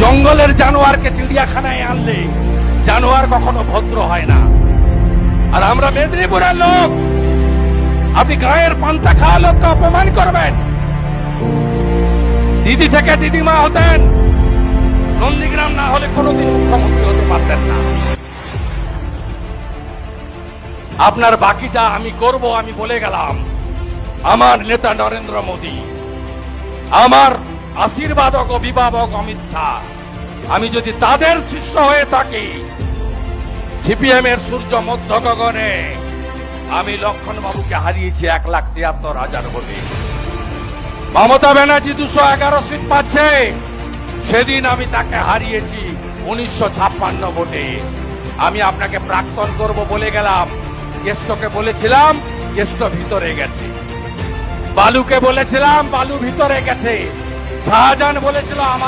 জঙ্গলের জানোয়ারকে চিড়িয়াখানায় আনলে জানোয়ার কখনো ভদ্র হয় না। আর আমরা মেদিনীপুরের লোক, আপনি গায়ের পান্তা খাওয়া লোককে অপমান করবেন। দিদি থেকে দিদিমা হতেন, নন্দীগ্রাম না হলে কোনোদিন মুখ্যমন্ত্রী হতে পারতেন না। আপনার বাকিটা আমি করব, আমি বলে গেলাম। আমার নেতা নরেন্দ্র মোদী, আমার আশীর্বাদক অভিভাবক অমিত শাহ, আমি যদি তাদের শিষ্য হয়ে থাকি, সিপিএম এর সূর্য মধ্য গগনে আমি লক্ষণ বাবুকে হারিয়েছি 1,73,000 ভোটে। মমতা ব্যানার্জি 211 সিট পাচ্ছে, সেদিন আমি তাকে হারিয়েছি 1956 ভোটে। আমি আপনাকে প্রাক্তন করব বলে গেলাম। কেষ্টকে বলেছিলাম, কেষ্ট ভিতরে গেছে। বালুকে বলেছিলাম, বালু ভিতরে গেছে। শাহজাহান বলেছিল আমার